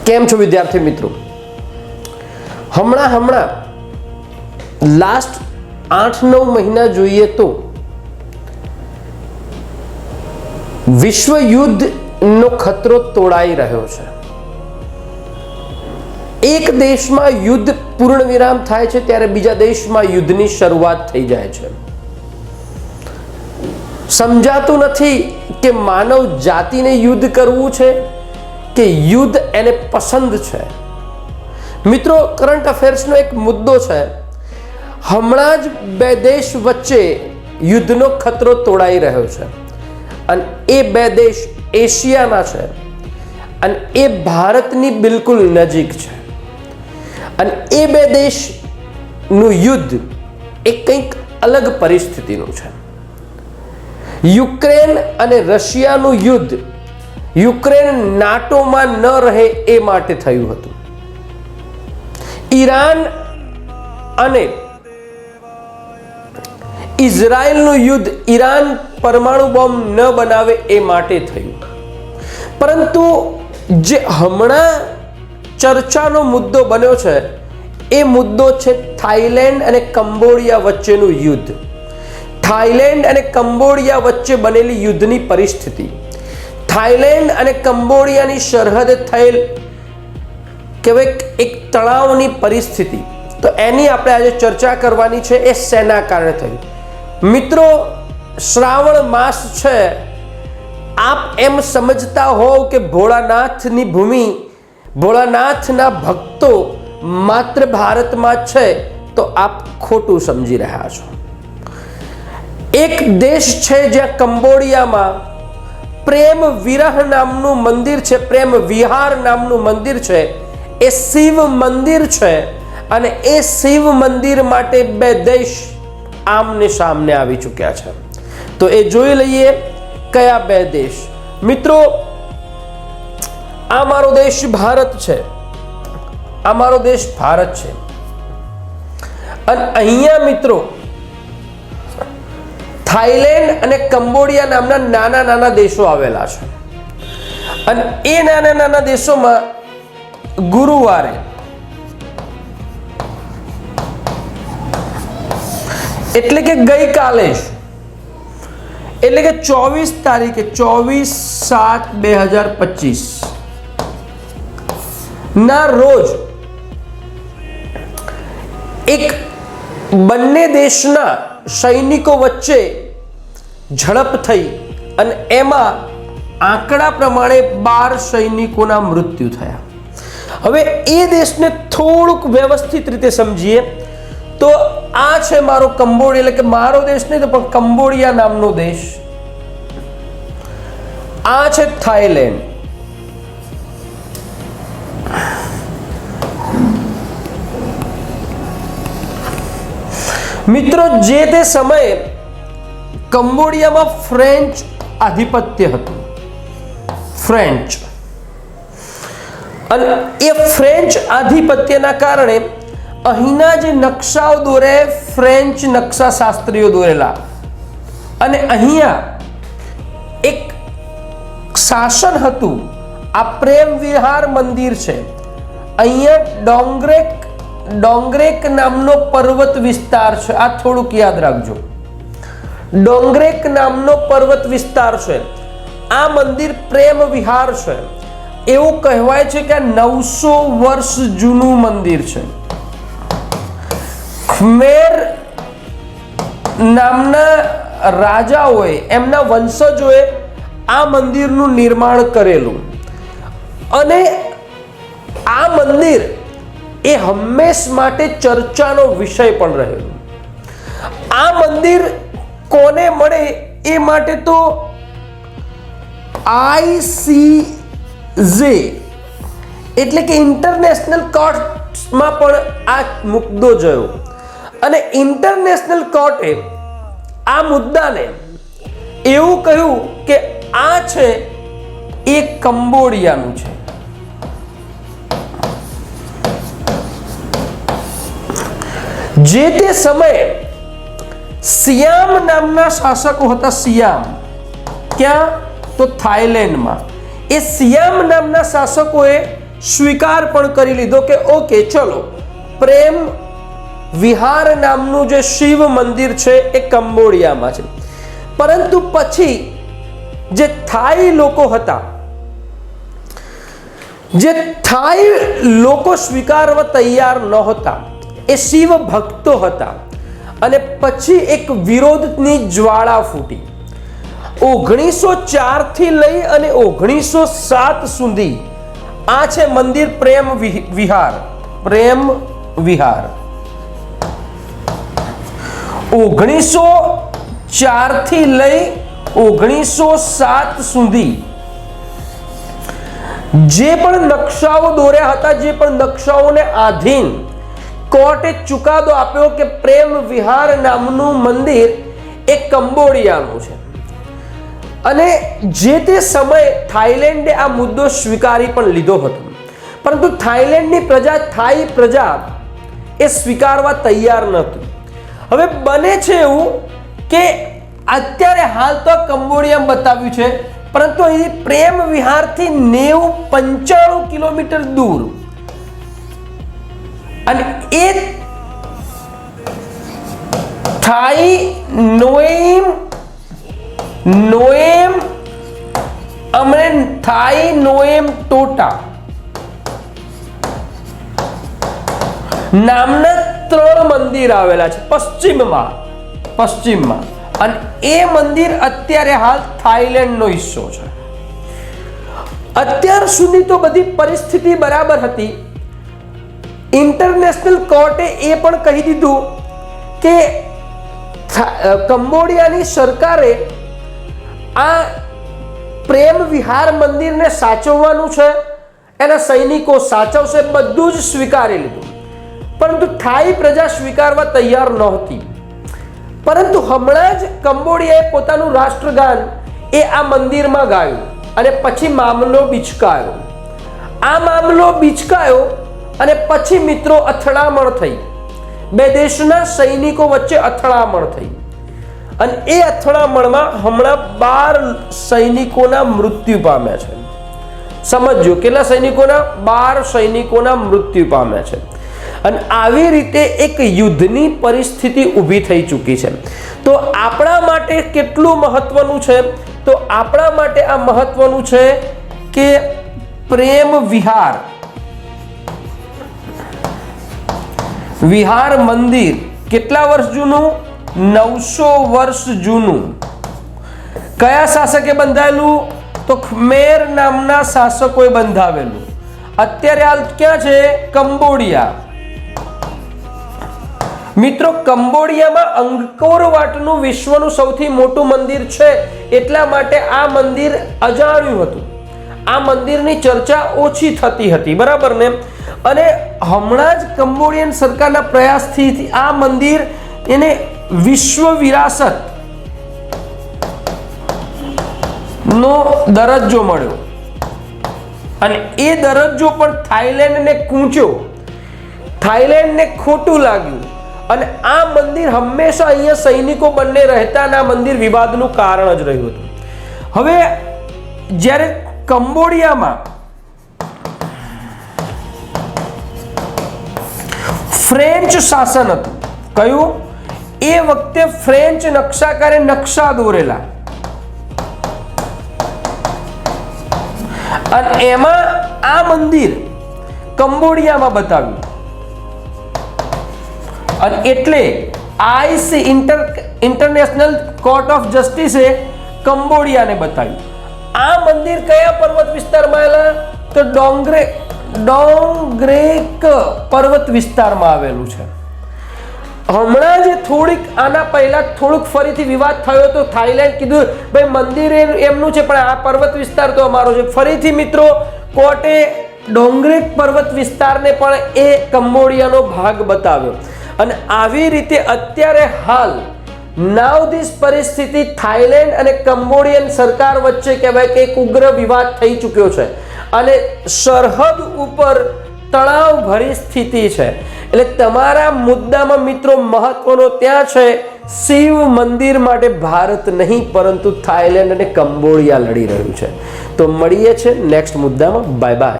કેમ છો વિદ્યાર્થી મિત્રો? હમણાં લાસ્ટ 8-9 મહિના જોઈએ તો વિશ્વ યુદ્ધનો ખતરો તોડાઈ રહ્યો છે. એક દેશમાં યુદ્ધ પૂર્ણ વિરામ થાય છે ત્યારે બીજા દેશમાં યુદ્ધની શરૂઆત થઈ જાય છે. સમજાતું નથી કે માનવ જાતિને યુદ્ધ કરવું છે કે યુદ્ધ એને પસંદ છે. મિત્રો, કરંટ અફેર્સનો એક મુદ્દો છે. હમણાં જ બે દેશ વચ્ચે યુદ્ધનો ખતરો તોડાઈ રહ્યો છે અને એ બે દેશ એશિયાના છે અને એ ભારતની બિલકુલ નજીક છે. અને એ બે દેશનું યુદ્ધ એ કંઈક અલગ પરિસ્થિતિનું છે. યુક્રેન અને રશિયાનું યુદ્ધ યુક્રેન નાટોમાં ન રહે એ માટે થયું હતું. ઈરાન અને ઇઝરાયલનું યુદ્ધ ઈરાન પરમાણુ બોમ્બ ન બનાવે એ માટે થયું. પરંતુ જે હમણાં ચર્ચાનો મુદ્દો બન્યો છે એ મુદ્દો છે થાઈલેન્ડ અને કંબોડિયા વચ્ચેનું યુદ્ધ. થાઈલેન્ડ અને કંબોડિયા વચ્ચે બનેલી યુદ્ધની પરિસ્થિતિ. થાઈલેન્ડ અને કંબોડિયાની સરહદે થયેલ કહેવાય એક તણાવની પરિસ્થિતિ. તો એની આપણે આજે ચર્ચા કરવાની છે. એ શેના કારણે થયું? મિત્રો, શ્રાવણ માસ છે. આપ એમ સમજતા હોવ કે ભોળાનાથની ભૂમિ, ભોળાનાથના ભક્તો માત્ર ભારતમાં છે, તો આપ ખોટું સમજી રહ્યા છો. એક દેશ છે જ્યાં કંબોડિયામાં પ્રેમ વિરહ નામનું મંદિર છે, પ્રેમ વિહાર નામનું મંદિર છે. એ શિવ મંદિર છે અને એ શિવ મંદિર માટે બે દેશ આમને સામને આવી ચૂક્યા છે. તો એ જોઈ લઈએ કયા બે દેશ. મિત્રો, આ મારો દેશ ભારત છે. આ મારો દેશ ભારત છે અને અહીંયા મિત્રો થાઈલેન્ડ અને કંબોડિયા નામના નાના નાના દેશો આવેલા છે. અને એ નાના નાના દેશોમાં ગુરુવારે એટલે કે ગઈકાલે જ, એટલે કે 24 તારીખે 24/7/2025 ના રોજ એક બંને દેશના સૈનિકો વચ્ચે ઝડપ થઈ અને એમાં આંકડા પ્રમાણે 12 સૈનિકોના મૃત્યુ થયા. હવે એ દેશને થોડુંક વ્યવસ્થિત રીતે સમજીએ તો આ છે મારો કંબોડિયા, એટલે કે મારો દેશ નહીં તો પણ કંબોડિયા નામનો દેશ. આ છે થાઈલેન્ડ. મિત્રો, જે તે સમયે કંબોડિયામાં ફ્રેન્ચ આધિપત્ય હતું. ફ્રેન્ચ અને એ ફ્રેન્ચ આધિપત્યના કારણે અહીંના જે નકશાઓ દોરે ફ્રેન્ચ નકશા શાસ્ત્રીઓ દોરેલા. અને અહીંયા એક શાસન હતું. આ પ્રેમ વિહાર મંદિર છે. અહીંયા ડોંગરેક નામનો પર્વત વિસ્તાર છે. આ થોડુંક યાદ રાખજો. ડોંગરેક નામનો પર્વત વિસ્તાર છે. આ મંદિર પ્રેમ વિહાર છે. એવું કહેવાય છે કે 900 વર્ષ જૂનું મંદિર છે. ખમેર નામના રાજાઓએ, એમના વંશજોએ આ મંદિરનું નિર્માણ કરેલું. અને આ મંદિર એ હંમેશ માટે ચર્ચાનો વિષય પણ રહેલું. આ મંદિર કોને મળે એ માટે તો ICJ એટલે કે ઇન્ટરનેશનલ કોર્ટમાં પણ આ મુદ્દો જોયો અને ઇન્ટરનેશનલ કોર્ટે આ મુદ્દાને એવું કહ્યું કે આ છે એ કંબોડિયાનું છે. જે તે સમયે સિયામ નામના શાસકો હતા. સિયામ ક્યાં? તો થાઈલેન્ડમાં. એ સિયામ નામના શાસકોએ સ્વીકાર પણ કરી લીધો કે ઓકે ચલો, પ્રેમ વિહાર નામનું જે શિવ મંદિર છે એ કંબોડિયામાં છે. પરંતુ પછી જે થાઈ લોકો સ્વીકારવા તૈયાર નહોતા, એ શિવ ભક્તો હતા. અને પછી એક વિરોધની જ્વાળા ફૂટી. 1904 થી લઈ અને 1907 સુધી આ છે મંદિર પ્રેમ વિહાર. 1904 થી લઈ 1907 સુધી જે પણ નકશાઓ દોર્યા હતા, જે પણ નકશાઓને આધીન કોર્ટે ચુકાદો આપ્યો કે પ્રેમ વિહાર નામનું મંદિર એ કંબોડિયાનું છે. અને જે તે સમયે થાઈલેન્ડે આ મુદ્દો સ્વીકારી પણ લીધો હતો, પરંતુ થાઈલેન્ડની પ્રજા, થાઈ પ્રજા એ સ્વીકારવા તૈયાર નહોતી. હવે બને છે એવું કે અત્યારે હાલ તો કંબોડિયા બતાવ્યું છે, પરંતુ અહીં પ્રેમ વિહારથી 95 કિલોમીટર દૂર, અને એ થાઈ નોએમ ટોટા નામના 3 મંદિર આવેલા છે પશ્ચિમમાં, અને એ મંદિર અત્યારે હાલ થાઈલેન્ડનો હિસ્સો છે. અત્યાર સુધી તો બધી પરિસ્થિતિ બરાબર હતી. ઇન્ટરનેશનલ કોર્ટે એ પણ કહી દીધું કે કંબોડિયાની સરકારે આ પ્રેમ વિહાર મંદિરને સાચવવાનું છે, એના સૈનિકો સાચવશે, બધું જ સ્વીકારી લીધું. પરંતુ થાઈ પ્રજા સ્વીકારવા તૈયાર નહોતી. પરંતુ હમણાં જ કંબોડિયાએ પોતાનું રાષ્ટ્રગાન એ આ મંદિરમાં ગાયું, અને પછી મામલો બિચકાયો. અને પછી મિત્રો અથડામણ થઈ, બે દેશના સૈનિકો વચ્ચે અથડામણ થઈ, અને એ અથડામણમાં હમણાં 12 સૈનિકોના મૃત્યુ પામ્યા છે. સમજો કેટલા સૈનિકોના? 12 સૈનિકોના મૃત્યુ પામ્યા છે. અને આવી રીતે એક યુદ્ધની પરિસ્થિતિ ઊભી થઈ ચૂકી છે. તો આપણા માટે કેટલું મહત્વનું છે? તો આપણા માટે આ મહત્વનું છે કે પ્રેમ વિહાર મંદિર કેટલા વર્ષ જૂનું? 900 વર્ષ જૂનું. કયા શાસકે બંધાવેલું? તો ખમેર નામના શાસકોએ બંધાવેલું. અત્યારે હાલ ક્યાં છે? કંબોડિયા. મિત્રો, કંબોડિયામાં અંગકોર વાટનું વિશ્વનું સૌથી મોટું મંદિર છે, એટલા માટે આ મંદિર અજાણ્યું હતું. આ મંદિરની ચર્ચા ઓછી થતી હતી, બરાબર ને? અને હમણાં જ કંબોડિયન સરકારના પ્રયાસથી આ મંદિર એને વિશ્વ વિરાસત નો દરજ્જો મળ્યો, અને એ દરજ્જો પણ થાઈલેન્ડને કૂંચ્યો. થાઈલેન્ડને ખોટું લાગ્યું, અને આ મંદિર હંમેશા અહીંયા સૈનિકો બંને રહેતા, આ મંદિર વિવાદનું કારણ જ રહ્યું હતું. હવે જ્યારે કંબોડિયામાં ફ્રેન્ચ શાસન હતું, કયું? એ વખતે ફ્રેન્ચ નકશાકારે નકશા દોરેલા, અને એમાં આ મંદિર કંબોડિયામાં બતાવ્યું, અને એટલે આઈસી ઇન્ટરનેશનલ કોર્ટ ઓફ જસ્ટિસે કંબોડિયાને બતાવ્યું. આ મંદિર કયા પર્વત વિસ્તારમાં આવેલા? તો ડોંગરેક પર્વત વિસ્તારમાં આવેલું છે. હમણાં જ આના પહેલા થોડુંક ફરીથી વિવાદ થયો તો થાઈલેન્ડ કીધું ભાઈ મંદિર એમનું છે, પણ આ પર્વત વિસ્તાર તો અમારો છે. ફરીથી મિત્રો કોર્ટે ડોંગરેક પર્વત વિસ્તારને પણ એ કંબોડિયાનો ભાગ બતાવ્યો. અને આવી રીતે અત્યારે હાલ નાવ ધીસ પરિસ્થિતિ થાઈલેન્ડ અને કંબોડિયન સરકાર વચ્ચે કહેવાય કે એક ઉગ્ર વિવાદ થઈ ચૂક્યો છે, અને સરહદ ઉપર તણાવ ભરી સ્થિતિ છે. એટલે તમારા મુદ્દામાં મિત્રો મહત્વનો ત્યાં છે, શિવ મંદિર માટે ભારત નહીં પરંતુ થાઈલેન્ડ અને કંબોડિયા લડી રહ્યું છે. તો મળીએ છે નેક્સ્ટ મુદ્દામાં. Bye bye.